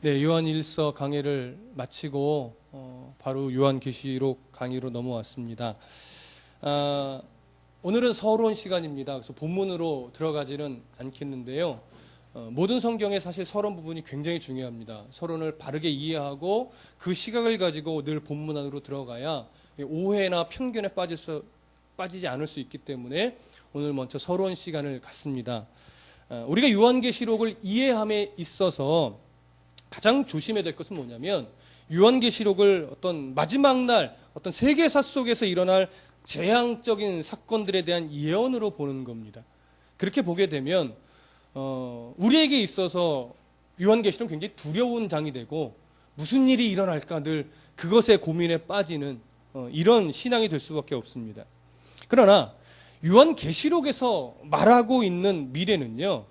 네, 요한일서 강해를 마치고 바로 요한계시록 강의로 넘어왔습니다. 오늘은 서론 시간입니다. 그래서 본문으로 들어가지는 않겠는데요. 모든 성경에 사실 서론 부분이 굉장히 중요합니다. 서론을 바르게 이해하고 그 시각을 가지고 늘 본문 안으로 들어가야 오해나 편견에 빠지지 않을 수 있기 때문에 오늘 먼저 서론 시간을 갖습니다. 우리가 요한계시록을 이해함에 있어서 가장 조심해야 될 것은 뭐냐면 요한계시록을 어떤 마지막 날 어떤 세계사 속에서 일어날 재앙적인 사건들에 대한 예언으로 보는 겁니다. 그렇게 보게 되면 우리에게 있어서 요한계시록은 굉장히 두려운 장이 되고 무슨 일이 일어날까 늘 그것에 고민에 빠지는 이런 신앙이 될 수밖에 없습니다. 그러나 요한계시록에서 말하고 있는 미래는요,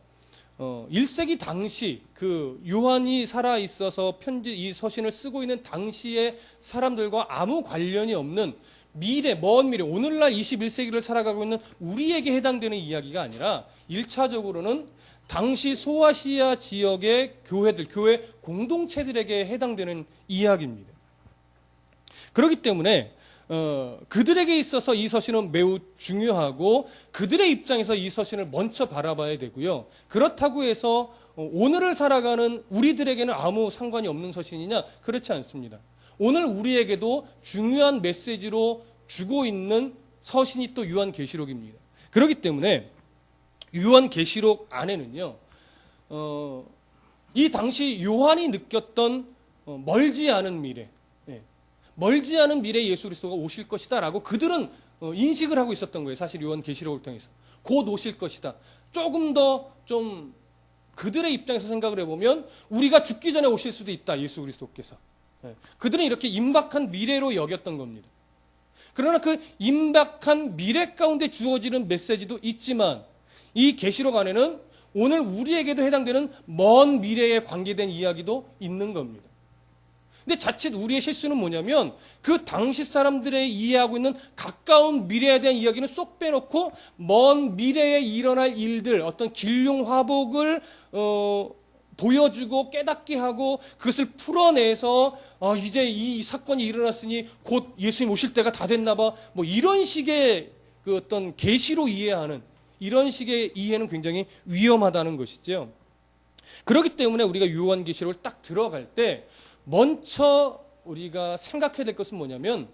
1세기 당시 그 요한이 살아 있어서 이 서신을 쓰고 있는 당시의 사람들과 아무 관련이 없는 미래, 먼 미래, 오늘날 21세기를 살아가고 있는 우리에게 해당되는 이야기가 아니라 1차적으로는 당시 소아시아 지역의 교회들, 교회 공동체들에게 해당되는 이야기입니다. 그렇기 때문에 그들에게 있어서 이 서신은 매우 중요하고 그들의 입장에서 이 서신을 먼저 바라봐야 되고요. 그렇다고 해서 오늘을 살아가는 우리들에게는 아무 상관이 없는 서신이냐? 그렇지 않습니다. 오늘 우리에게도 중요한 메시지로 주고 있는 서신이 또 요한계시록입니다. 그렇기 때문에 요한계시록 안에는요, 이 당시 요한이 느꼈던 멀지 않은 미래, 멀지 않은 미래에 예수 그리스도가 오실 것이다 라고 그들은 인식을 하고 있었던 거예요. 사실 요한계시록을 통해서 곧 오실 것이다. 조금 더 좀 그들의 입장에서 생각을 해보면 우리가 죽기 전에 오실 수도 있다, 예수 그리스도께서. 그들은 이렇게 임박한 미래로 여겼던 겁니다. 그러나 그 임박한 미래 가운데 주어지는 메시지도 있지만 이 계시록 안에는 오늘 우리에게도 해당되는 먼 미래에 관계된 이야기도 있는 겁니다. 근데 자칫 우리의 실수는 뭐냐면 그 당시 사람들의 이해하고 있는 가까운 미래에 대한 이야기는 쏙 빼놓고 먼 미래에 일어날 일들, 어떤 길흉화복을 보여주고 깨닫게 하고 그것을 풀어내서 이제 이 사건이 일어났으니 곧 예수님 오실 때가 다 됐나 봐. 뭐 이런 식의 그 어떤 계시로 이해하는 이런 식의 이해는 굉장히 위험하다는 것이죠. 그렇기 때문에 우리가 요한계시록을 딱 들어갈 때 먼저 우리가 생각해야 될 것은 뭐냐면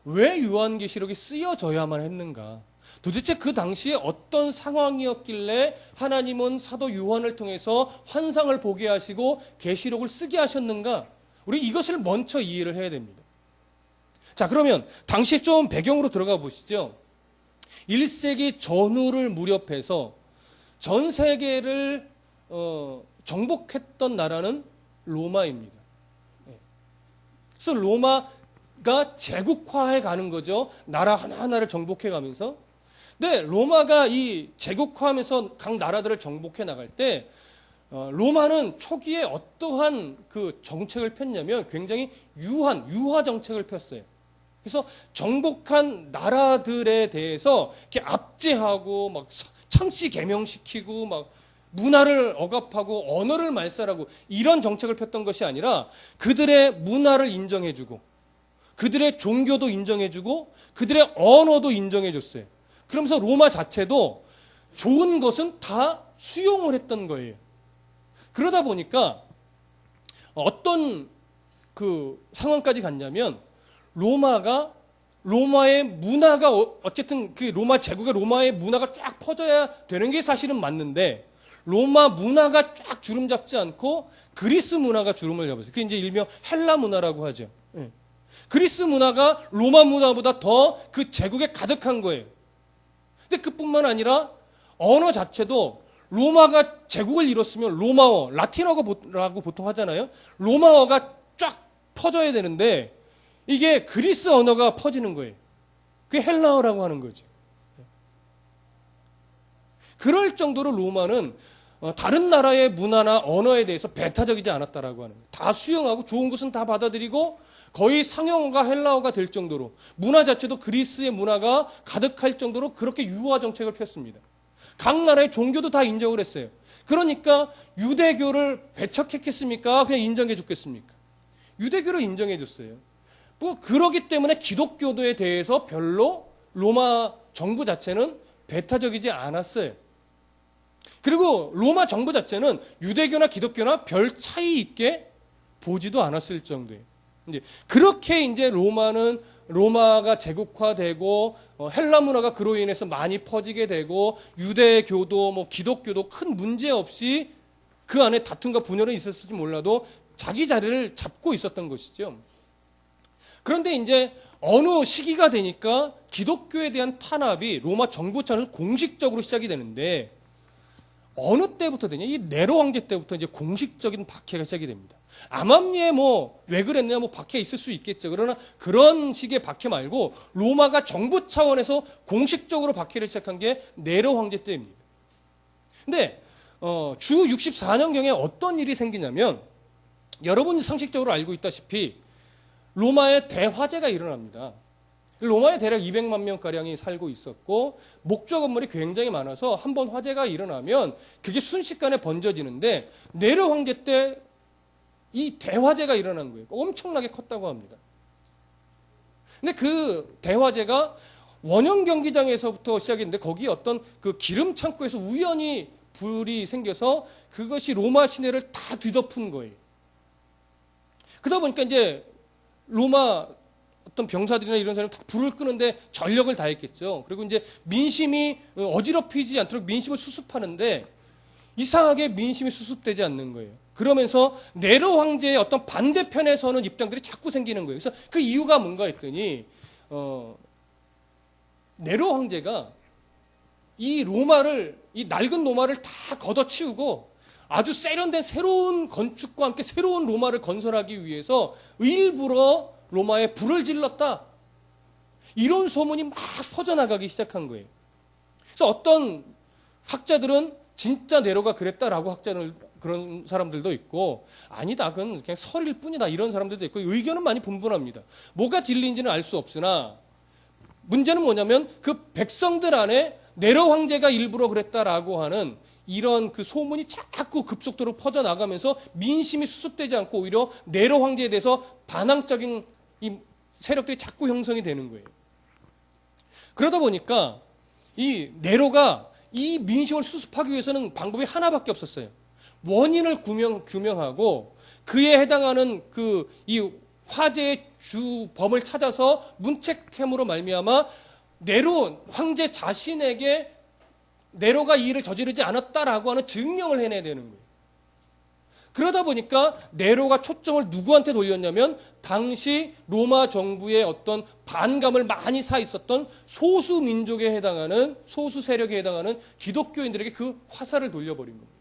왜 요한계시록이 쓰여져야만 했는가? 도대체 그 당시에 어떤 상황이었길래 하나님은 사도 요한을 통해서 환상을 보게 하시고 계시록을 쓰게 하셨는가? 우리 이것을 먼저 이해를 해야 됩니다. 자, 그러면 당시에 좀 배경으로 들어가 보시죠. 1세기 전후를 무렵해서 전 세계를 정복했던 나라는 로마입니다. 그래서 로마가 제국화해 가는 거죠. 나라 하나하나를 정복해 가면서. 근데 로마가 이 제국화하면서 각 나라들을 정복해 나갈 때 로마는 초기에 어떠한 그 정책을 폈냐면 굉장히 유화 정책을 폈어요. 그래서 정복한 나라들에 대해서 이렇게 압제하고 막 창씨 개명시키고 막 문화를 억압하고 언어를 말살하고 이런 정책을 폈던 것이 아니라 그들의 문화를 인정해주고 그들의 종교도 인정해주고 그들의 언어도 인정해줬어요. 그러면서 로마 자체도 좋은 것은 다 수용을 했던 거예요. 그러다 보니까 어떤 그 상황까지 갔냐면 로마의 문화가 어쨌든 그 로마 제국의 로마의 문화가 쫙 퍼져야 되는 게 사실은 맞는데 로마 문화가 쫙 주름 잡지 않고 그리스 문화가 주름을 잡았어요. 그게 이제 일명 헬라 문화라고 하죠. 그리스 문화가 로마 문화보다 더 그 제국에 가득한 거예요. 근데 그뿐만 아니라 언어 자체도 로마가 제국을 이뤘으면 로마어, 라틴어라고 보통 하잖아요. 로마어가 쫙 퍼져야 되는데 이게 그리스 언어가 퍼지는 거예요. 그게 헬라어라고 하는 거죠. 그럴 정도로 로마는 다른 나라의 문화나 언어에 대해서 배타적이지 않았다라고 하는 거예요. 다 수용하고 좋은 것은 다 받아들이고 거의 상용어가 헬라어가 될 정도로 문화 자체도 그리스의 문화가 가득할 정도로 그렇게 유화 정책을 폈습니다. 각 나라의 종교도 다 인정을 했어요. 그러니까 유대교를 배척했겠습니까? 그냥 인정해 줬겠습니까? 유대교를 인정해 줬어요. 뭐 그러기 때문에 기독교도에 대해서 별로 로마 정부 자체는 배타적이지 않았어요. 그리고 로마 정부 자체는 유대교나 기독교나 별 차이 있게 보지도 않았을 정도예요. 이제 그렇게 이제 로마가 제국화되고 헬라 문화가 그로 인해서 많이 퍼지게 되고 유대교도 뭐 기독교도 큰 문제 없이 그 안에 다툼과 분열은 있었을지 몰라도 자기 자리를 잡고 있었던 것이죠. 그런데 이제 어느 시기가 되니까 기독교에 대한 탄압이 로마 정부 차원에서 공식적으로 시작이 되는데 어느 때부터 되냐? 이 네로 황제 때부터 이제 공식적인 박해가 시작이 됩니다. 암암리에 뭐 왜 그랬냐? 뭐 박해 있을 수 있겠죠. 그러나 그런 식의 박해 말고 로마가 정부 차원에서 공식적으로 박해를 시작한 게 네로 황제 때입니다. 근데 주 64년경에 어떤 일이 생기냐면 여러분이 상식적으로 알고 있다시피 로마에 대화재가 일어납니다. 로마에 대략 200만 명가량이 살고 있었고 목조 건물이 굉장히 많아서 한번 화재가 일어나면 그게 순식간에 번져지는데 네로 황제 때 이 대화재가 일어난 거예요. 엄청나게 컸다고 합니다. 근데 그 대화재가 원형 경기장에서부터 시작했는데 거기 어떤 그 기름 창고에서 우연히 불이 생겨서 그것이 로마 시내를 다 뒤덮은 거예요. 그러다 보니까 이제 로마 어떤 병사들이나 이런 사람이 다 불을 끄는데 전력을 다했겠죠. 그리고 이제 민심이 어지럽히지 않도록 민심을 수습하는데 이상하게 민심이 수습되지 않는 거예요. 그러면서 네로 황제의 어떤 반대편에 서는 입장들이 자꾸 생기는 거예요. 그래서 그 이유가 뭔가 했더니 네로 황제가 이 낡은 로마를 다 걷어치우고 아주 세련된 새로운 건축과 함께 새로운 로마를 건설하기 위해서 일부러 로마에 불을 질렀다. 이런 소문이 막 퍼져나가기 시작한 거예요. 그래서 어떤 학자들은 진짜 네로가 그랬다라고 그런 사람들도 있고 아니다 그건 그냥 설일 뿐이다 이런 사람들도 있고 의견은 많이 분분합니다. 뭐가 진리인지는 알 수 없으나 문제는 뭐냐면 그 백성들 안에 네로 황제가 일부러 그랬다라고 하는 이런 그 소문이 자꾸 급속도로 퍼져나가면서 민심이 수습되지 않고 오히려 네로 황제에 대해서 반항적인 이 세력들이 자꾸 형성이 되는 거예요. 그러다 보니까 이 네로가 이 민심을 수습하기 위해서는 방법이 하나밖에 없었어요. 원인을 규명하고 그에 해당하는 이 화재의 주범을 찾아서 문책행으로 말미암아 네로 황제 자신에게 네로가 이 일을 저지르지 않았다라고 하는 증명을 해내야 되는 거예요. 그러다 보니까 네로가 초점을 누구한테 돌렸냐면 당시 로마 정부의 어떤 반감을 많이 사 있었던 소수 민족에 해당하는 소수 세력에 해당하는 기독교인들에게 그 화살을 돌려버린 겁니다.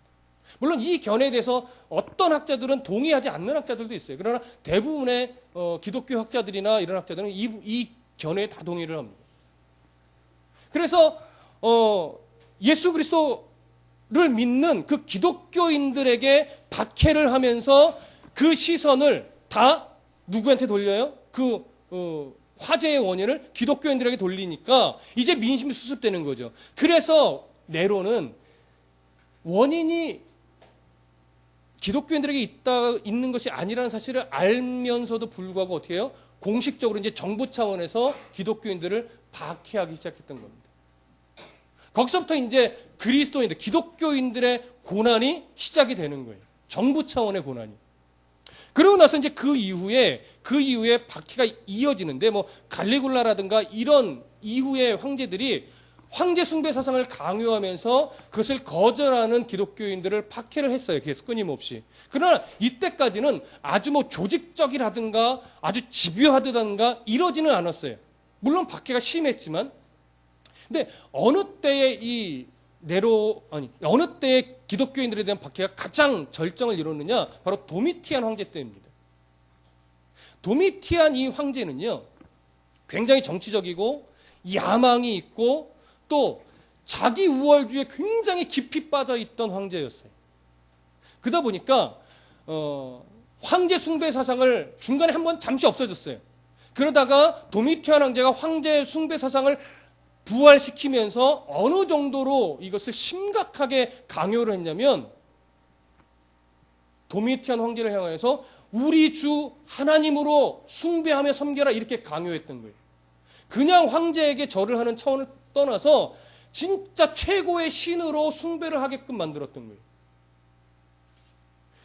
물론 이 견해에 대해서 어떤 학자들은 동의하지 않는 학자들도 있어요. 그러나 대부분의 기독교 학자들이나 이런 학자들은 이 견해에 다 동의를 합니다. 그래서 예수 그리스도를 믿는 그 기독교인들에게 박해를 하면서 그 시선을 다 누구한테 돌려요? 그 화재의 원인을 기독교인들에게 돌리니까 이제 민심이 수습되는 거죠. 그래서 네로는 원인이 기독교인들에게 있는 것이 아니라는 사실을 알면서도 불구하고 어떻게 해요? 공식적으로 이제 정부 차원에서 기독교인들을 박해하기 시작했던 겁니다. 거기서부터 이제 그리스도인들, 기독교인들의 고난이 시작이 되는 거예요. 정부 차원의 고난이. 그러고 나서 이제 그 이후에 박해가 이어지는데 뭐 갈리굴라라든가 이런 이후의 황제들이 황제 숭배 사상을 강요하면서 그것을 거절하는 기독교인들을 박해를 했어요. 계속 끊임없이. 그러나 이때까지는 아주 뭐 조직적이라든가 아주 집요하다든가 이러지는 않았어요. 물론 박해가 심했지만 근데 어느 때에 어느 때에 기독교인들에 대한 박해가 가장 절정을 이뤘느냐? 바로 도미티안 황제 때입니다. 도미티안 이 황제는요, 굉장히 정치적이고 야망이 있고 또 자기 우월주의에 굉장히 깊이 빠져 있던 황제였어요. 그러다 보니까 황제 숭배 사상을 중간에 한번 잠시 없어졌어요. 그러다가 도미티안 황제가 황제 숭배 사상을 부활시키면서 어느 정도로 이것을 심각하게 강요를 했냐면 도미티안 황제를 향하여서 우리 주 하나님으로 숭배하며 섬겨라 이렇게 강요했던 거예요. 그냥 황제에게 절을 하는 차원을 떠나서 진짜 최고의 신으로 숭배를 하게끔 만들었던 거예요.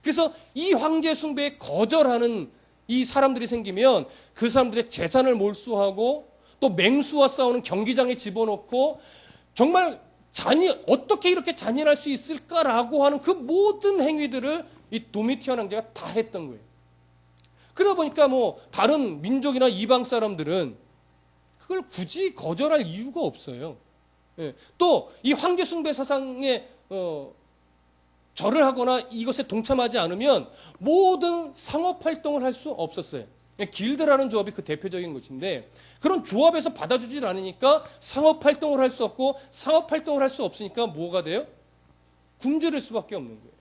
그래서 이 황제 숭배에 거절하는 이 사람들이 생기면 그 사람들의 재산을 몰수하고 또 맹수와 싸우는 경기장에 집어넣고 정말 어떻게 이렇게 잔인할 수 있을까라고 하는 그 모든 행위들을 이 도미티안 황제가 다 했던 거예요. 그러다 보니까 뭐 다른 민족이나 이방 사람들은 그걸 굳이 거절할 이유가 없어요. 예. 또 이 황제 숭배 사상에 절을 하거나 이것에 동참하지 않으면 모든 상업 활동을 할 수 없었어요. 길드라는 조합이 그 대표적인 것인데 그런 조합에서 받아주질 않으니까 상업 활동을 할 수 없고 상업 활동을 할 수 없으니까 뭐가 돼요? 굶주릴 수밖에 없는 거예요.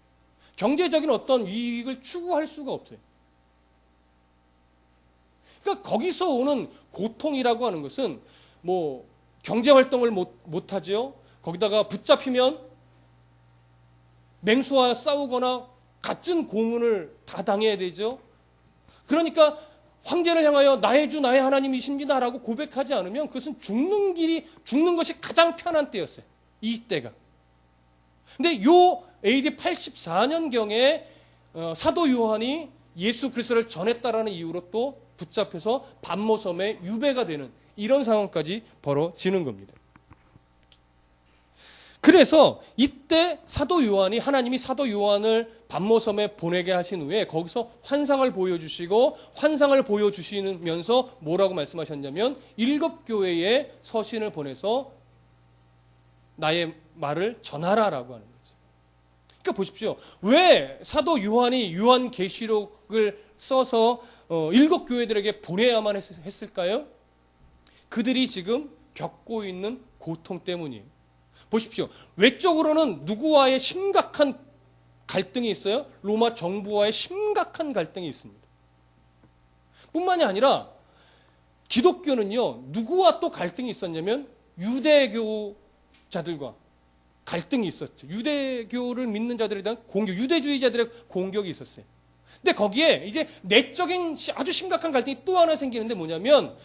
경제적인 어떤 이익을 추구할 수가 없어요. 그러니까 거기서 오는 고통이라고 하는 것은 뭐 경제 활동을 못하죠. 거기다가 붙잡히면 맹수와 싸우거나 갖은 고문을 다 당해야 되죠. 그러니까 황제를 향하여 나의 주 나의 하나님이십니다라고 고백하지 않으면 그것은 죽는 것이 가장 편한 때였어요. 이 때가. 근데 요 AD 84년경에 사도 요한이 예수 그리스도를 전했다라는 이유로 또 붙잡혀서 반모섬에 유배가 되는 이런 상황까지 벌어지는 겁니다. 그래서 이때 하나님이 사도 요한을 반모섬에 보내게 하신 후에 거기서 환상을 보여주시고 환상을 보여주시면서 뭐라고 말씀하셨냐면 7교회에 서신을 보내서 나의 말을 전하라라고 하는 거죠. 그러니까 보십시오. 왜 사도 요한이 요한계시록을 써서 7교회들에게 보내야만 했을까요? 그들이 지금 겪고 있는 고통 때문이에요. 보십시오. 외적으로는 누구와의 심각한 갈등이 있어요? 로마 정부와의 심각한 갈등이 있습니다. 뿐만이 아니라 기독교는요, 누구와 또 갈등이 있었냐면 유대교자들과 갈등이 있었죠. 유대교를 믿는 자들에 대한 유대주의자들의 공격이 있었어요. 근데 거기에 이제 내적인 아주 심각한 갈등이 또 하나 생기는데 뭐냐면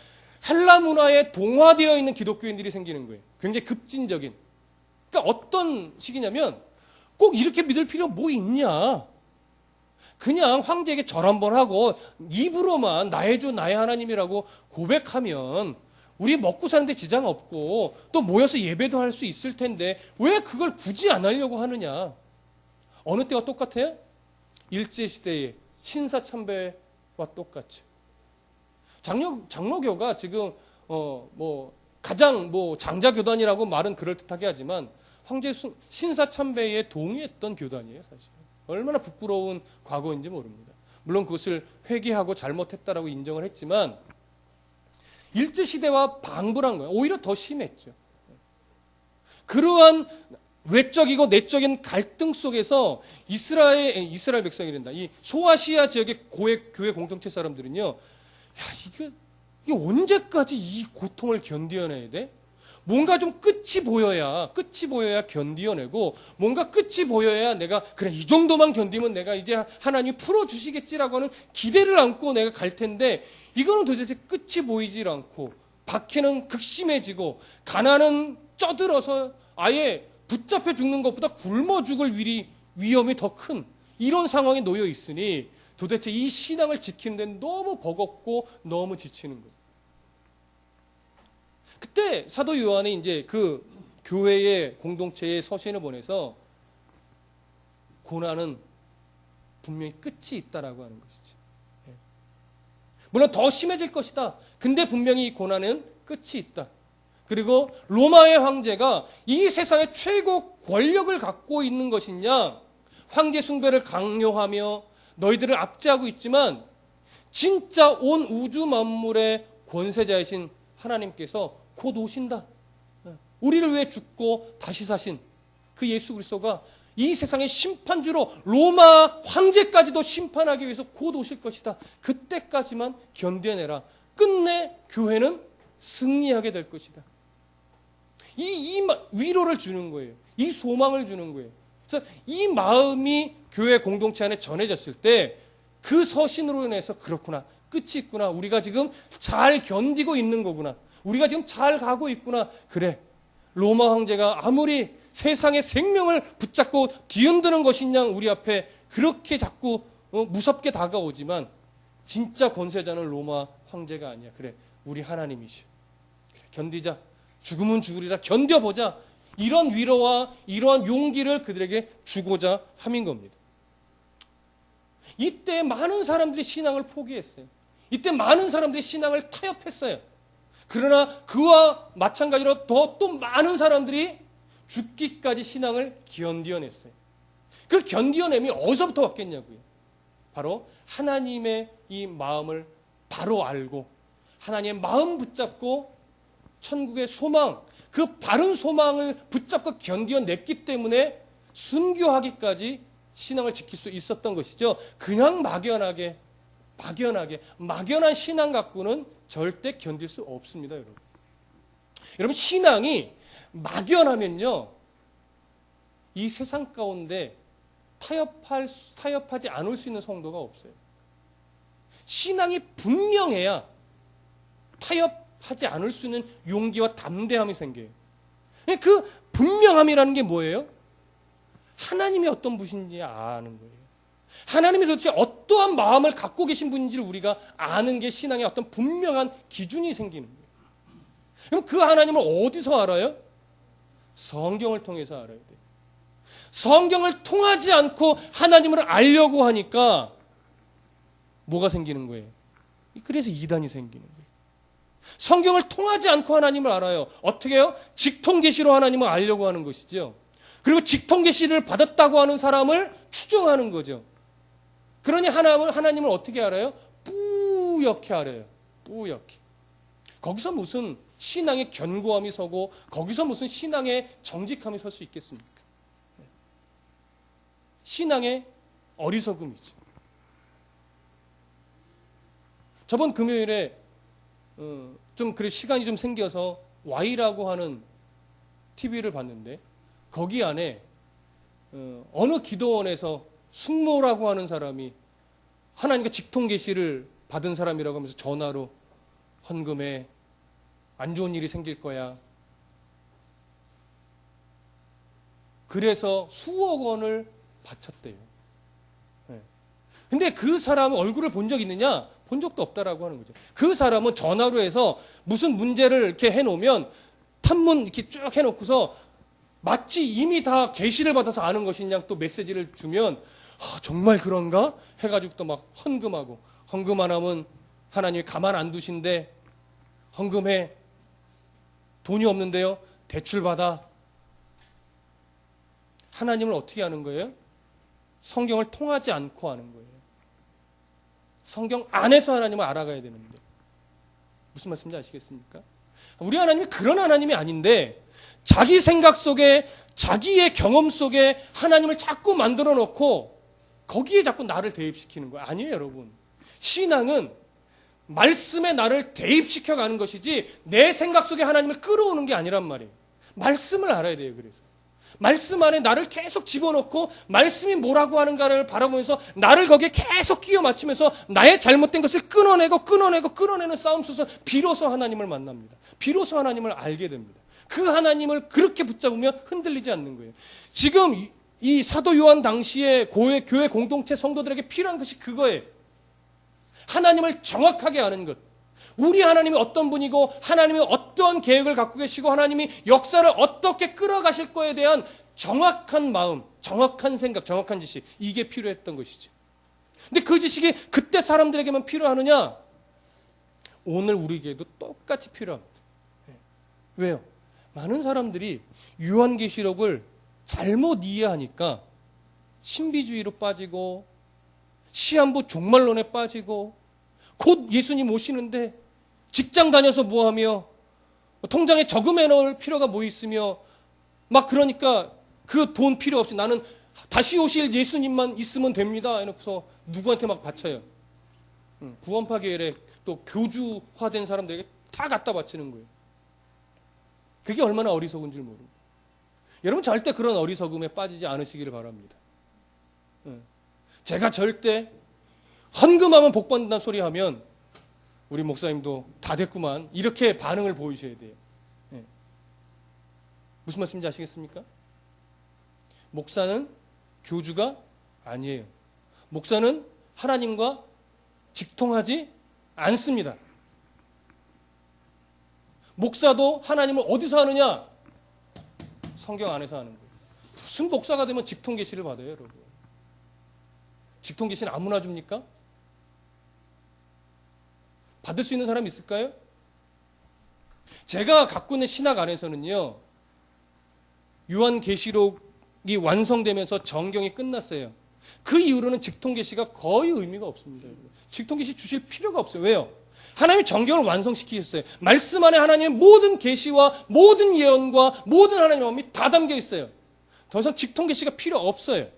헬라 문화에 동화되어 있는 기독교인들이 생기는 거예요. 굉장히 급진적인. 그러니까 어떤 식이냐면 꼭 이렇게 믿을 필요 뭐 있냐. 그냥 황제에게 절 한번 하고 입으로만 나의 주 나의 하나님이라고 고백하면 우리 먹고 사는데 지장 없고 또 모여서 예배도 할 수 있을 텐데 왜 그걸 굳이 안 하려고 하느냐. 어느 때와 똑같아요? 일제시대의 신사참배와 똑같죠. 장로교가 지금 가장 장자교단이라고 말은 그럴듯하게 하지만 황제 신사참배에 동의했던 교단이에요. 사실 얼마나 부끄러운 과거인지 모릅니다. 물론 그것을 회개하고 잘못했다라고 인정을 했지만 일제시대와 방불한 거예요. 오히려 더 심했죠. 그러한 외적이고 내적인 갈등 속에서 이스라엘 백성이란다. 이 소아시아 지역의 교회 공동체 사람들은요, 이게 언제까지 이 고통을 견디어내야 돼? 뭔가 좀 끝이 보여야 견디어내고, 뭔가 끝이 보여야 내가, 그래, 이 정도만 견디면 내가 이제 하나님이 풀어주시겠지라고 하는 기대를 안고 내가 갈 텐데, 이거는 도대체 끝이 보이질 않고, 박해는 극심해지고, 가난은 쪄들어서 아예 붙잡혀 죽는 것보다 굶어 죽을 위험이 더 큰 이런 상황에 놓여 있으니 도대체 이 신앙을 지키는 데는 너무 버겁고 너무 지치는 거예요. 그때 사도 요한이 이제 그 교회의 공동체에 서신을 보내서 고난은 분명히 끝이 있다라고 하는 것이죠. 물론 더 심해질 것이다. 근데 분명히 이 고난은 끝이 있다. 그리고 로마의 황제가 이 세상의 최고 권력을 갖고 있는 것이냐, 황제 숭배를 강요하며 너희들을 압제하고 있지만 진짜 온 우주 만물의 권세자이신 하나님께서 곧 오신다. 우리를 위해 죽고 다시 사신 그 예수 그리스도가 이 세상의 심판주로 로마 황제까지도 심판하기 위해서 곧 오실 것이다. 그때까지만 견뎌내라. 끝내 교회는 승리하게 될 것이다. 위로를 주는 거예요. 이 소망을 주는 거예요. 그래서 이 마음이 교회 공동체 안에 전해졌을 때 그 서신으로 인해서 그렇구나. 끝이 있구나. 우리가 지금 잘 견디고 있는 거구나. 우리가 지금 잘 가고 있구나. 그래. 로마 황제가 아무리 세상의 생명을 붙잡고 뒤흔드는 것인 양 우리 앞에 그렇게 자꾸 무섭게 다가오지만 진짜 권세자는 로마 황제가 아니야. 그래. 우리 하나님이시. 그래, 견디자. 죽으면 죽으리라. 견뎌보자. 이런 위로와 이러한 용기를 그들에게 주고자 함인 겁니다. 이때 많은 사람들이 신앙을 포기했어요. 이때 많은 사람들이 신앙을 타협했어요. 그러나 그와 마찬가지로 또 많은 사람들이 죽기까지 신앙을 견디어냈어요. 그 견디어냄이 어디서부터 왔겠냐고요. 바로 하나님의 이 마음을 바로 알고 하나님의 마음 붙잡고 천국의 소망, 그 바른 소망을 붙잡고 견디어냈기 때문에 순교하기까지 신앙을 지킬 수 있었던 것이죠. 그냥 막연한 신앙 갖고는 절대 견딜 수 없습니다, 여러분. 여러분, 신앙이 막연하면요, 이 세상 가운데 타협하지 않을 수 있는 성도가 없어요. 신앙이 분명해야 타협하지 않을 수 있는 용기와 담대함이 생겨요. 그 분명함이라는 게 뭐예요? 하나님이 어떤 분인지 아는 거예요. 하나님이 도대체 어떠한 마음을 갖고 계신 분인지를 우리가 아는 게 신앙의 어떤 분명한 기준이 생기는 거예요. 그럼 그 하나님을 어디서 알아요? 성경을 통해서 알아야 돼요. 성경을 통하지 않고 하나님을 알려고 하니까 뭐가 생기는 거예요? 그래서 이단이 생기는 거예요. 성경을 통하지 않고 하나님을 알아요. 어떻게 해요? 직통계시로 하나님을 알려고 하는 것이죠. 그리고 직통계시를 받았다고 하는 사람을 추종하는 거죠. 그러니 하나님을 어떻게 알아요? 뿌옇게 알아요. 뿌옇게. 거기서 무슨 신앙의 견고함이 서고 거기서 무슨 신앙의 정직함이 설 수 있겠습니까? 신앙의 어리석음이죠. 저번 금요일에 좀 그래 시간이 좀 생겨서 Y라고 하는 TV를 봤는데 거기 안에 어느 기도원에서 숙모라고 하는 사람이 하나님과 직통계시를 받은 사람이라고 하면서 전화로 헌금해, 안 좋은 일이 생길 거야. 그래서 수억 원을 바쳤대요. 근데 그 사람은 얼굴을 본 적 있느냐? 본 적도 없다라고 하는 거죠. 그 사람은 전화로 해서 무슨 문제를 이렇게 해놓으면 탐문 이렇게 쭉 해놓고서 마치 이미 다 계시를 받아서 아는 것인 양 또 메시지를 주면 정말 그런가? 해가지고 또 막 헌금하고 헌금 안 하면 하나님이 가만 안 두신대. 헌금해. 돈이 없는데요. 대출 받아. 하나님을 어떻게 아는 거예요? 성경을 통하지 않고 아는 거예요. 성경 안에서 하나님을 알아가야 되는데 무슨 말씀인지 아시겠습니까? 우리 하나님이 그런 하나님이 아닌데 자기 생각 속에 자기의 경험 속에 하나님을 자꾸 만들어 놓고 거기에 자꾸 나를 대입시키는 거예요. 아니에요, 여러분. 신앙은 말씀에 나를 대입시켜 가는 것이지 내 생각 속에 하나님을 끌어오는 게 아니란 말이에요. 말씀을 알아야 돼요. 그래서 말씀 안에 나를 계속 집어넣고 말씀이 뭐라고 하는가를 바라보면서 나를 거기에 계속 끼워 맞추면서 나의 잘못된 것을 끊어내는 싸움 속에서 비로소 하나님을 만납니다. 비로소 하나님을 알게 됩니다. 그 하나님을 그렇게 붙잡으면 흔들리지 않는 거예요. 지금 이 사도 요한 당시에 교회 공동체 성도들에게 필요한 것이 그거예요. 하나님을 정확하게 아는 것. 우리 하나님이 어떤 분이고 하나님이 어떠한 계획을 갖고 계시고 하나님이 역사를 어떻게 끌어가실 거에 대한 정확한 마음, 정확한 생각, 정확한 지식, 이게 필요했던 것이죠. 근데 그 지식이 그때 사람들에게만 필요하느냐? 오늘 우리에게도 똑같이 필요합니다. 왜요? 많은 사람들이 요한계시록을 잘못 이해하니까 신비주의로 빠지고 시한부 종말론에 빠지고 곧 예수님 오시는데 직장 다녀서 뭐하며 통장에 저금해 놓을 필요가 뭐 있으며 막 그러니까 그 돈 필요 없이 나는 다시 오실 예수님만 있으면 됩니다 해놓고서 누구한테 막 바쳐요. 구원파 계열에 또 교주화된 사람들에게 다 갖다 바치는 거예요. 그게 얼마나 어리석은 줄 모릅니다. 여러분 절대 그런 어리석음에 빠지지 않으시기를 바랍니다. 제가 절대 헌금하면 복 받는다는 소리 하면 우리 목사님도 다 됐구만 이렇게 반응을 보이셔야 돼요. 무슨 말씀인지 아시겠습니까? 목사는 교주가 아니에요. 목사는 하나님과 직통하지 않습니다. 목사도 하나님을 어디서 하느냐? 성경 안에서 하는 거예요. 무슨 목사가 되면 직통 계시를 받아요, 여러분? 직통 계시는 아무나 줍니까? 받을 수 있는 사람이 있을까요? 제가 갖고 있는 신학 안에서는요, 요한계시록이 완성되면서 정경이 끝났어요. 그 이후로는 직통 계시가 거의 의미가 없습니다. 직통 계시 주실 필요가 없어요. 왜요? 하나님이 정경을 완성시키셨어요. 말씀 안에 하나님의 모든 계시와 모든 예언과 모든 하나님의 마음이 다 담겨 있어요. 더 이상 직통 계시가 필요 없어요.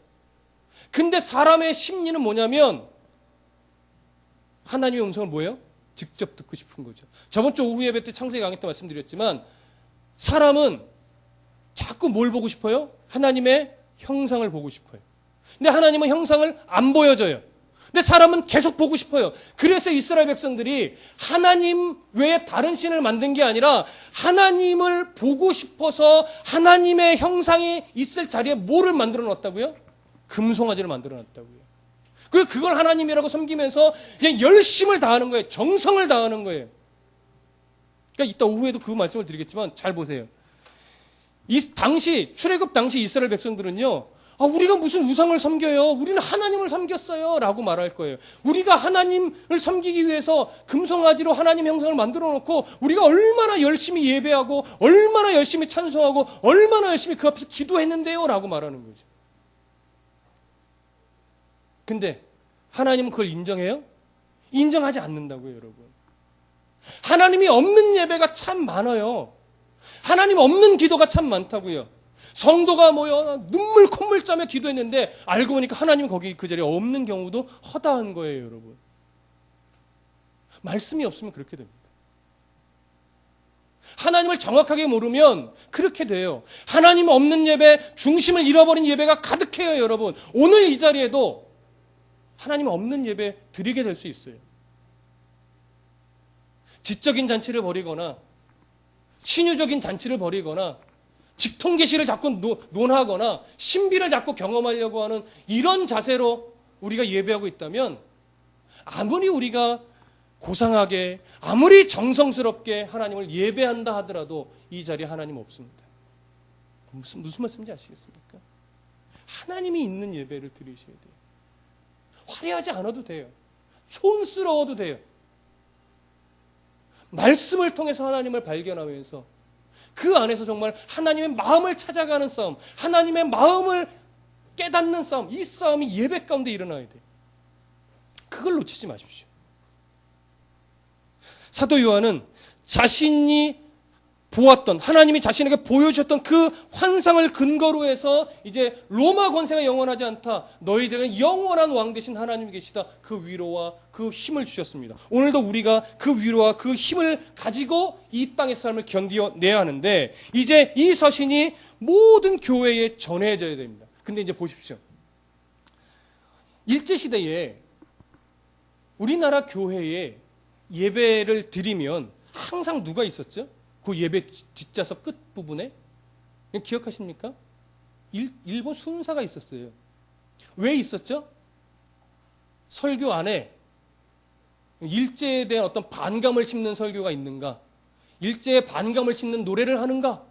근데 사람의 심리는 뭐냐면 하나님의 음성을 뭐예요? 직접 듣고 싶은 거죠. 저번 주 오후 예배 때 창세기 강의 때 말씀드렸지만 사람은 자꾸 뭘 보고 싶어요? 하나님의 형상을 보고 싶어요. 근데 하나님은 형상을 안 보여줘요. 근데 사람은 계속 보고 싶어요. 그래서 이스라엘 백성들이 하나님 외에 다른 신을 만든 게 아니라 하나님을 보고 싶어서 하나님의 형상이 있을 자리에 뭐를 만들어 놨다고요? 금송아지를 만들어 놨다고요. 그리고 그걸 하나님이라고 섬기면서 그냥 열심을 다하는 거예요. 정성을 다하는 거예요. 그러니까 이따 오후에도 그 말씀을 드리겠지만 잘 보세요. 이 당시 출애굽 당시 이스라엘 백성들은요. 우리가 무슨 우상을 섬겨요? 우리는 하나님을 섬겼어요. 라고 말할 거예요. 우리가 하나님을 섬기기 위해서 금송아지로 하나님 형상을 만들어 놓고 우리가 얼마나 열심히 예배하고 얼마나 열심히 찬송하고 얼마나 열심히 그 앞에서 기도했는데요. 라고 말하는 거죠. 근데 하나님은 그걸 인정해요? 인정하지 않는다고요, 여러분. 하나님이 없는 예배가 참 많아요. 하나님 없는 기도가 참 많다고요. 성도가 모여 눈물 콧물 짜며 기도했는데 알고 보니까 하나님은 거기 그 자리에 없는 경우도 허다한 거예요, 여러분. 말씀이 없으면 그렇게 됩니다. 하나님을 정확하게 모르면 그렇게 돼요. 하나님 없는 예배, 중심을 잃어버린 예배가 가득해요, 여러분. 오늘 이 자리에도 하나님 없는 예배 드리게 될 수 있어요. 지적인 잔치를 벌이거나 신유적인 잔치를 벌이거나 직통계시를 자꾸 논하거나 신비를 자꾸 경험하려고 하는 이런 자세로 우리가 예배하고 있다면 아무리 우리가 고상하게 아무리 정성스럽게 하나님을 예배한다 하더라도 이 자리에 하나님 없습니다. 무슨 말씀인지 아시겠습니까? 하나님이 있는 예배를 드리셔야 돼요. 화려하지 않아도 돼요. 촌스러워도 돼요. 말씀을 통해서 하나님을 발견하면서 그 안에서 정말 하나님의 마음을 찾아가는 싸움, 하나님의 마음을 깨닫는 싸움, 이 싸움이 예배 가운데 일어나야 돼요. 그걸 놓치지 마십시오. 사도 요한은 자신이 보았던, 하나님이 자신에게 보여주셨던 그 환상을 근거로 해서 이제 로마 권세가 영원하지 않다. 너희들은 영원한 왕 되신 하나님이 계시다. 그 위로와 그 힘을 주셨습니다. 오늘도 우리가 그 위로와 그 힘을 가지고 이 땅의 삶을 견디어내야 하는데 이제 이 서신이 모든 교회에 전해져야 됩니다. 근데 이제 보십시오. 일제시대에 우리나라 교회에 예배를 드리면 항상 누가 있었죠? 그 예배 뒷좌석 끝부분에 기억하십니까? 일본 순사가 있었어요. 왜 있었죠? 설교 안에 일제에 대한 어떤 반감을 심는 설교가 있는가? 일제에 반감을 심는 노래를 하는가?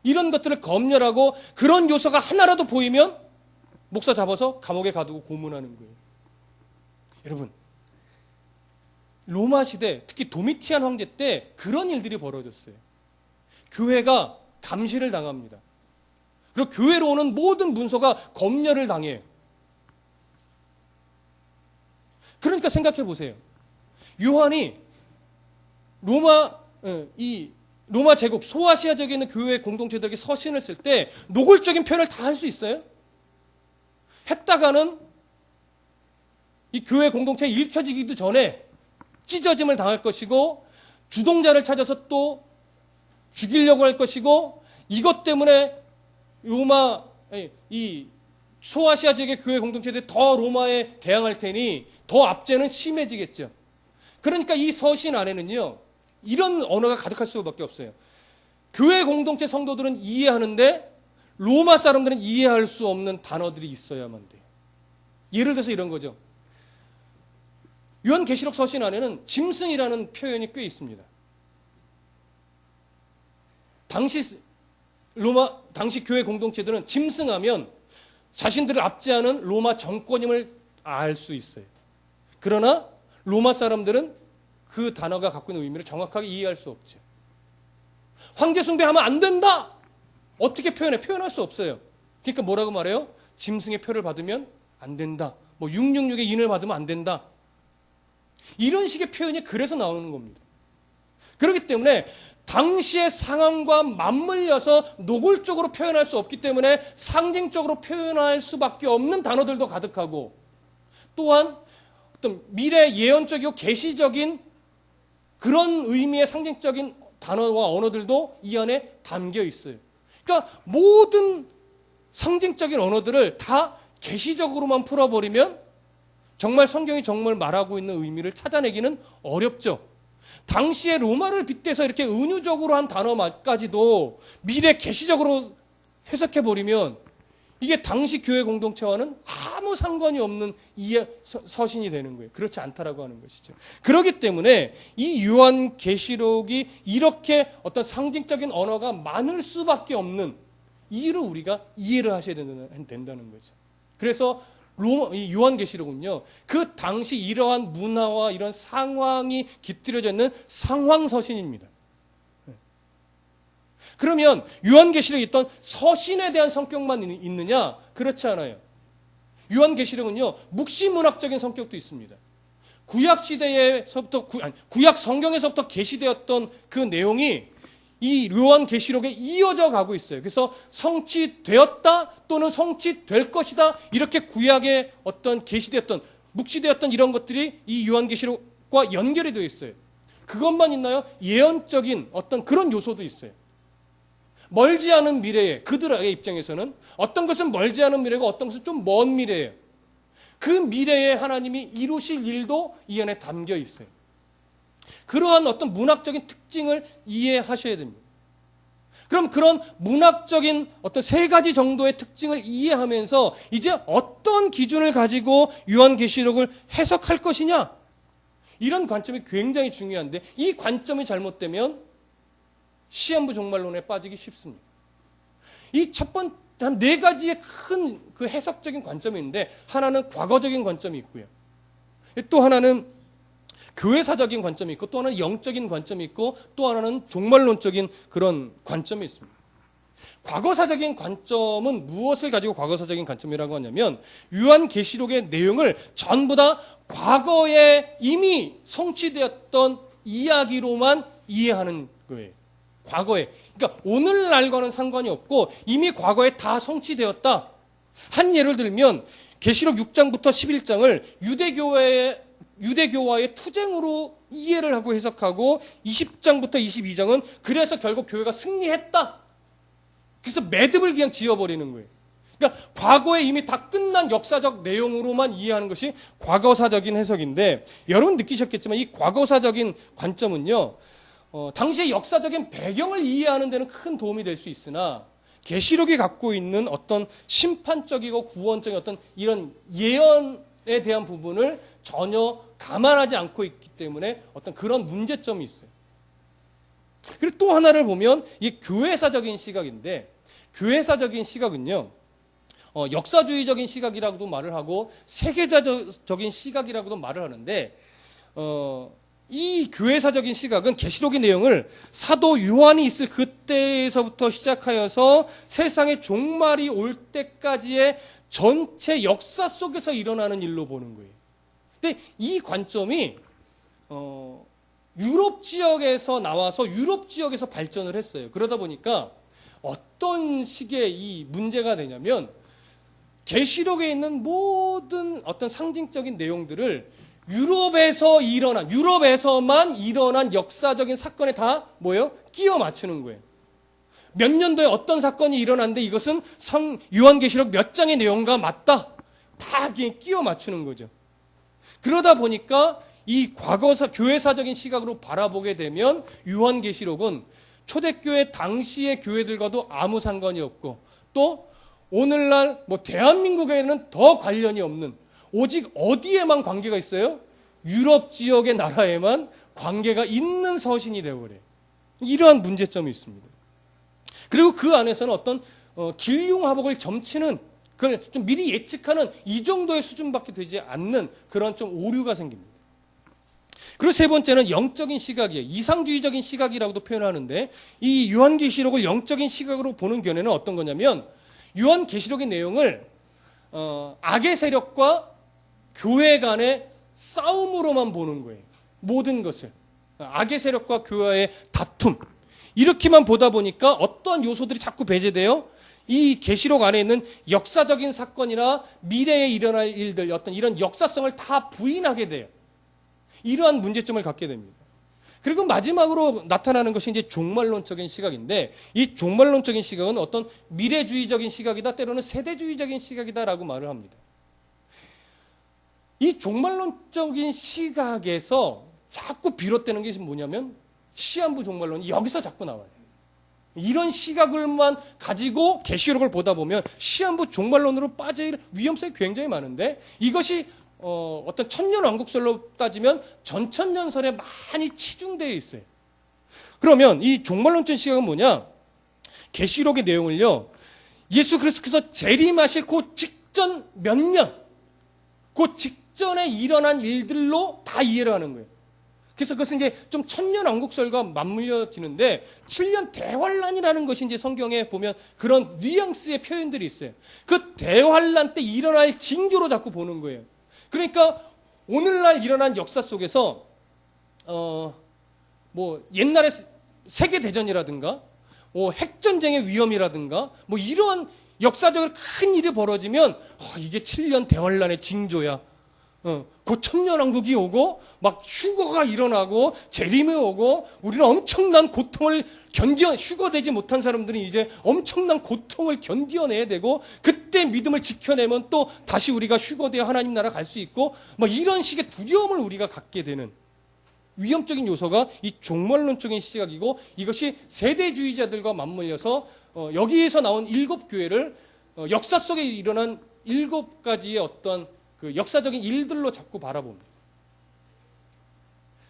이런 것들을 검열하고 그런 요소가 하나라도 보이면 목사 잡아서 감옥에 가두고 고문하는 거예요. 여러분, 로마 시대, 특히 도미티안 황제 때 그런 일들이 벌어졌어요. 교회가 감시를 당합니다. 그리고 교회로 오는 모든 문서가 검열을 당해요. 그러니까 생각해 보세요. 요한이 로마 제국, 소아시아 지역에 있는 교회 공동체들에게 서신을 쓸 때 노골적인 표현을 다 할 수 있어요? 했다가는 이 교회 공동체에 읽혀지기도 전에 찢어짐을 당할 것이고 주동자를 찾아서 또 죽이려고 할 것이고, 이것 때문에 로마, 이 소아시아 지역의 교회 공동체들이 더 로마에 대항할 테니 더 압제는 심해지겠죠. 그러니까 이 서신 안에는요, 이런 언어가 가득할 수밖에 없어요. 교회 공동체 성도들은 이해하는데 로마 사람들은 이해할 수 없는 단어들이 있어야만 돼요. 예를 들어서 이런 거죠. 요한계시록 서신 안에는 짐승이라는 표현이 꽤 있습니다. 당시 교회 공동체들은 짐승하면 자신들을 압제하는 로마 정권임을 알 수 있어요. 그러나 로마 사람들은 그 단어가 갖고 있는 의미를 정확하게 이해할 수 없죠. 황제 숭배하면 안 된다! 어떻게 표현해? 표현할 수 없어요. 그러니까 뭐라고 말해요? 짐승의 표를 받으면 안 된다. 666의 인을 받으면 안 된다. 이런 식의 표현이 그래서 나오는 겁니다. 그렇기 때문에 당시의 상황과 맞물려서 노골적으로 표현할 수 없기 때문에 상징적으로 표현할 수밖에 없는 단어들도 가득하고, 또한 어떤 미래 예언적이고 계시적인 그런 의미의 상징적인 단어와 언어들도 이 안에 담겨 있어요. 그러니까 모든 상징적인 언어들을 다 계시적으로만 풀어버리면 정말 성경이 정말 말하고 있는 의미를 찾아내기는 어렵죠. 당시의 로마를 빗대서 이렇게 은유적으로 한 단어까지도 미래 계시적으로 해석해버리면 이게 당시 교회 공동체와는 아무 상관이 없는 서신이 되는 거예요. 그렇지 않다라고 하는 것이죠. 그렇기 때문에 이 요한계시록이 이렇게 어떤 상징적인 언어가 많을 수밖에 없는 이유를 우리가 이해를 하셔야 된다는 거죠. 그래서 이 요한계시록은요, 그 당시 이러한 문화와 이런 상황이 깃들여져 있는 상황서신입니다. 그러면 요한계시록에 있던 서신에 대한 성격만 있느냐? 그렇지 않아요. 요한계시록은요, 묵시문학적인 성격도 있습니다. 구약 성경에서부터 계시되었던 그 내용이 이 요한계시록에 이어져 가고 있어요. 그래서 성취되었다 또는 성취될 것이다, 이렇게 구약에 어떤 계시되었던, 묵시되었던 이런 것들이 이 요한계시록과 연결이 되어 있어요. 그것만 있나요? 예언적인 어떤 그런 요소도 있어요. 멀지 않은 미래에, 그들의 입장에서는 어떤 것은 멀지 않은 미래고 어떤 것은 좀 먼 미래예요. 그 미래에 하나님이 이루실 일도 이 안에 담겨 있어요. 그러한 어떤 문학적인 특징을 이해하셔야 됩니다. 그럼 그런 문학적인 어떤 세 가지 정도의 특징을 이해하면서 이제 어떤 기준을 가지고 요한계시록을 해석할 것이냐, 이런 관점이 굉장히 중요한데, 이 관점이 잘못되면 시한부 종말론에 빠지기 쉽습니다. 이 첫 번째 한 네 가지의 큰 그 해석적인 관점이 있는데, 하나는 과거적인 관점이 있고요, 또 하나는 교회사적인 관점이 있고, 또 하나는 영적인 관점이 있고, 또 하나는 종말론적인 그런 관점이 있습니다. 과거사적인 관점은 무엇을 가지고 과거사적인 관점이라고 하냐면, 요한계시록의 내용을 전부 다 과거에 이미 성취되었던 이야기로만 이해하는 거예요. 과거에. 그러니까 오늘날과는 상관이 없고 이미 과거에 다 성취되었다. 한 예를 들면 계시록 6장부터 11장을 유대교와의 투쟁으로 이해를 하고 해석하고, 20장부터 22장은 그래서 결국 교회가 승리했다. 그래서 매듭을 그냥 지어버리는 거예요. 그러니까 과거에 이미 다 끝난 역사적 내용으로만 이해하는 것이 과거사적인 해석인데, 여러분 느끼셨겠지만 이 과거사적인 관점은요, 당시의 역사적인 배경을 이해하는 데는 큰 도움이 될 수 있으나, 계시록이 갖고 있는 어떤 심판적이고 구원적인 어떤 이런 예언에 대한 부분을 전혀 감안하지 않고 있기 때문에 어떤 그런 문제점이 있어요. 그리고 또 하나를 보면 이 교회사적인 시각인데, 교회사적인 시각은요, 역사주의적인 시각이라고도 말을 하고 세계사적인 시각이라고도 말을 하는데, 이 교회사적인 시각은 계시록의 내용을 사도 요한이 있을 그때에서부터 시작하여서 세상의 종말이 올 때까지의 전체 역사 속에서 일어나는 일로 보는 거예요. 근데 이 관점이 유럽 지역에서 나와서 유럽 지역에서 발전을 했어요. 그러다 보니까 어떤 식의 이 문제가 되냐면, 계시록에 있는 모든 어떤 상징적인 내용들을 유럽에서만 일어난 역사적인 사건에 다 뭐예요? 끼워 맞추는 거예요. 몇 년도에 어떤 사건이 일어났는데 이것은 요한계시록 몇 장의 내용과 맞다. 다 끼워 맞추는 거죠. 그러다 보니까 이 과거사 교회사적인 시각으로 바라보게 되면 요한계시록은 초대교회 당시의 교회들과도 아무 상관이 없고 또 오늘날 뭐 대한민국에는 더 관련이 없는 오직 어디에만 관계가 있어요? 유럽 지역의 나라에만 관계가 있는 서신이 되어버려요. 이러한 문제점이 있습니다. 그리고 그 안에서는 어떤 길흉화복을 점치는 그걸 좀 미리 예측하는 이 정도의 수준밖에 되지 않는 그런 좀 오류가 생깁니다. 그리고 세 번째는 영적인 시각이에요. 이상주의적인 시각이라고도 표현하는데 이 요한계시록을 영적인 시각으로 보는 견해는 어떤 거냐면 요한계시록의 내용을 악의 세력과 교회 간의 싸움으로만 보는 거예요. 모든 것을. 악의 세력과 교회의 다툼. 이렇게만 보다 보니까 어떤 요소들이 자꾸 배제돼요? 이 계시록 안에 있는 역사적인 사건이나 미래에 일어날 일들, 어떤 이런 역사성을 다 부인하게 돼요. 이러한 문제점을 갖게 됩니다. 그리고 마지막으로 나타나는 것이 이제 종말론적인 시각인데 이 종말론적인 시각은 어떤 미래주의적인 시각이다, 때로는 세대주의적인 시각이다라고 말을 합니다. 이 종말론적인 시각에서 자꾸 비롯되는 것이 뭐냐면 시한부 종말론이 여기서 자꾸 나와요. 이런 시각을만 가지고 계시록을 보다 보면 시한부 종말론으로 빠질 위험성이 굉장히 많은데 이것이 어떤 천년왕국설로 따지면 전천년설에 많이 치중되어 있어요. 그러면 이 종말론적 시각은 뭐냐? 계시록의 내용을요. 예수 그리스도께서 재림하실 그 직전 몇 년, 그 직전에 일어난 일들로 다 이해를 하는 거예요. 그래서 그것은 이제 좀 천년왕국설과 맞물려지는데 7년 대환란이라는 것이 이제 성경에 보면 그런 뉘앙스의 표현들이 있어요. 그 대환란 때 일어날 징조로 자꾸 보는 거예요. 그러니까 오늘날 일어난 역사 속에서 뭐 옛날에 세계 대전이라든가 핵전쟁의 위험이라든가 뭐 이러한 역사적으로 큰 일이 벌어지면 이게 7년 대환란의 징조야. 곧 천년왕국이 오고 막 휴거가 일어나고 재림이 오고 우리는 엄청난 고통을 휴거되지 못한 사람들이 이제 엄청난 고통을 견뎌내야 되고 그때 믿음을 지켜내면 또 다시 우리가 휴거되어 하나님 나라 갈 수 있고 뭐 이런 식의 두려움을 우리가 갖게 되는 위험적인 요소가 이 종말론적인 시각이고 이것이 세대주의자들과 맞물려서 여기에서 나온 7교회를 역사 속에 일어난 7가지의 어떤 그 역사적인 일들로 자꾸 바라봅니다.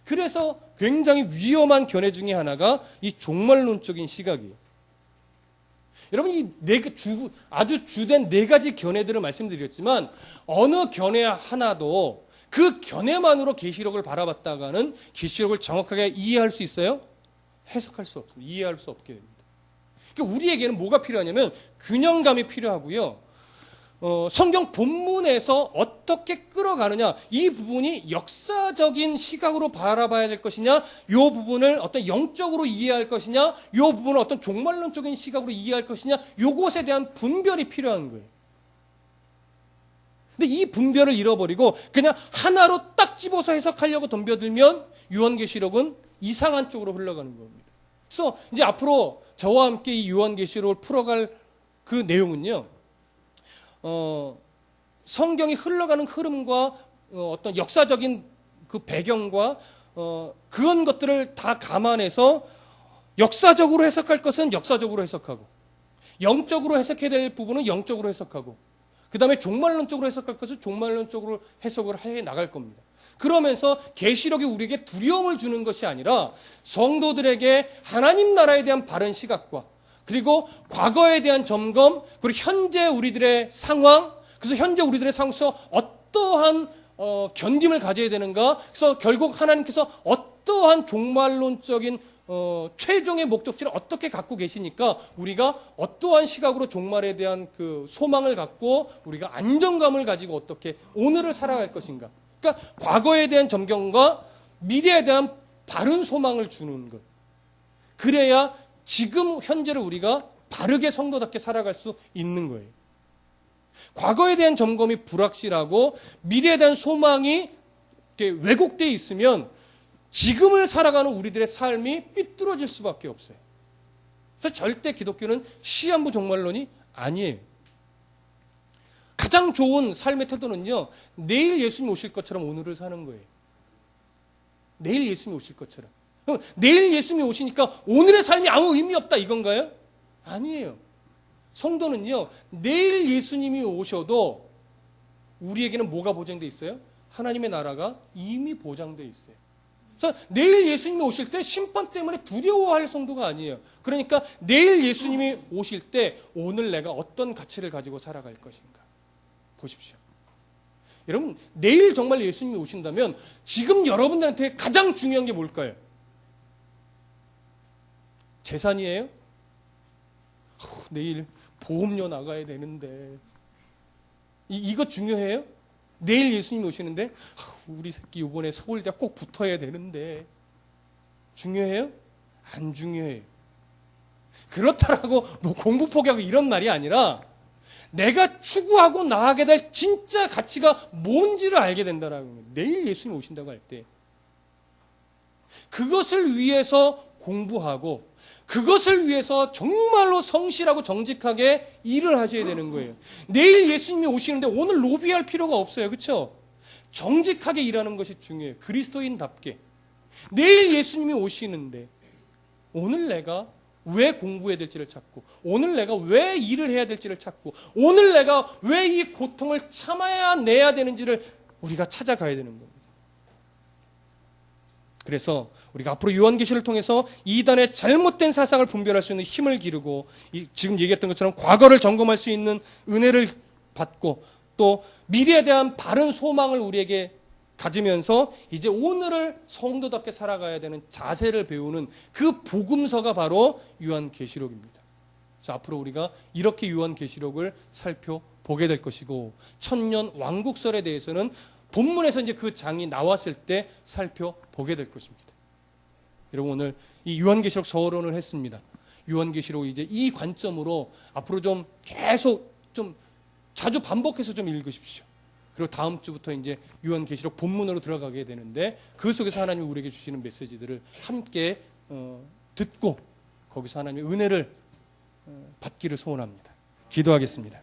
그래서 굉장히 위험한 견해 중에 하나가 이 종말론적인 시각이에요. 여러분 이 아주 주된 4가지 견해들을 말씀드렸지만 어느 견해 하나도 그 견해만으로 계시록을 바라봤다가는 계시록을 정확하게 이해할 수 있어요? 해석할 수 없습니다. 이해할 수 없게 됩니다. 그러니까 우리에게는 뭐가 필요하냐면 균형감이 필요하고요. 성경 본문에서 어떻게 끌어가느냐 이 부분이 역사적인 시각으로 바라봐야 될 것이냐 이 부분을 어떤 영적으로 이해할 것이냐 이 부분을 어떤 종말론적인 시각으로 이해할 것이냐 이것에 대한 분별이 필요한 거예요. 근데 이 분별을 잃어버리고 그냥 하나로 딱 집어서 해석하려고 덤벼들면 요한계시록은 이상한 쪽으로 흘러가는 겁니다. 그래서 이제 앞으로 저와 함께 이 요한계시록을 풀어갈 그 내용은요. 성경이 흘러가는 흐름과 어떤 역사적인 그 배경과 그런 것들을 다 감안해서 역사적으로 해석할 것은 역사적으로 해석하고 영적으로 해석해야 될 부분은 영적으로 해석하고 그 다음에 종말론적으로 해석할 것은 종말론적으로 해석을 해 나갈 겁니다. 그러면서 계시록이 우리에게 두려움을 주는 것이 아니라 성도들에게 하나님 나라에 대한 바른 시각과 그리고 과거에 대한 점검, 그리고 현재 우리들의 상황, 그래서 현재 우리들의 상황에서 어떠한 견딤을 가져야 되는가, 그래서 결국 하나님께서 어떠한 종말론적인 최종의 목적지를 어떻게 갖고 계시니까 우리가 어떠한 시각으로 종말에 대한 그 소망을 갖고 우리가 안정감을 가지고 어떻게 오늘을 살아갈 것인가. 그러니까 과거에 대한 점검과 미래에 대한 바른 소망을 주는 것. 그래야 지금 현재를 우리가 바르게 성도답게 살아갈 수 있는 거예요. 과거에 대한 점검이 불확실하고 미래에 대한 소망이 왜곡되어 있으면 지금을 살아가는 우리들의 삶이 삐뚤어질 수밖에 없어요. 그래서 절대 기독교는 시한부 종말론이 아니에요. 가장 좋은 삶의 태도는요, 내일 예수님 오실 것처럼 오늘을 사는 거예요. 내일 예수님이 오실 것처럼. 그럼 내일 예수님이 오시니까 오늘의 삶이 아무 의미 없다 이건가요? 아니에요. 성도는요, 내일 예수님이 오셔도 우리에게는 뭐가 보장되어 있어요? 하나님의 나라가 이미 보장되어 있어요. 그래서 내일 예수님이 오실 때 심판 때문에 두려워할 성도가 아니에요. 그러니까 내일 예수님이 오실 때 오늘 내가 어떤 가치를 가지고 살아갈 것인가 보십시오. 여러분, 내일 정말 예수님이 오신다면 지금 여러분들한테 가장 중요한 게 뭘까요? 재산이에요? 내일 보험료 나가야 되는데 이거 중요해요? 내일 예수님이 오시는데 우리 새끼 이번에 서울대 꼭 붙어야 되는데 중요해요? 안 중요해요. 그렇다라고 뭐 공부 포기하고 이런 말이 아니라 내가 추구하고 나아가게 될 진짜 가치가 뭔지를 알게 된다라는 거예요. 내일 예수님이 오신다고 할 때 그것을 위해서 공부하고 그것을 위해서 정말로 성실하고 정직하게 일을 하셔야 되는 거예요. 내일 예수님이 오시는데 오늘 로비할 필요가 없어요. 그렇죠? 정직하게 일하는 것이 중요해요. 그리스도인답게. 내일 예수님이 오시는데 오늘 내가 왜 공부해야 될지를 찾고 오늘 내가 왜 일을 해야 될지를 찾고 오늘 내가 왜 이 고통을 참아야 내야 되는지를 우리가 찾아가야 되는 겁니다. 그래서 우리가 앞으로 요한계시를 통해서 이단의 잘못된 사상을 분별할 수 있는 힘을 기르고 지금 얘기했던 것처럼 과거를 점검할 수 있는 은혜를 받고 또 미래에 대한 바른 소망을 우리에게 가지면서 이제 오늘을 성도답게 살아가야 되는 자세를 배우는 그 복음서가 바로 요한계시록입니다. 그래서 앞으로 우리가 이렇게 요한계시록을 살펴보게 될 것이고 천년 왕국설에 대해서는 본문에서 이제 그 장이 나왔을 때 살펴보게 될 것입니다. 여러분 오늘 이 요한계시록 서론을 했습니다. 요한계시록 이제 이 관점으로 앞으로 좀 계속 좀 자주 반복해서 좀 읽으십시오. 그리고 다음 주부터 이제 요한계시록 본문으로 들어가게 되는데 그 속에서 하나님이 우리에게 주시는 메시지들을 함께 듣고 거기서 하나님의 은혜를 받기를 소원합니다. 기도하겠습니다.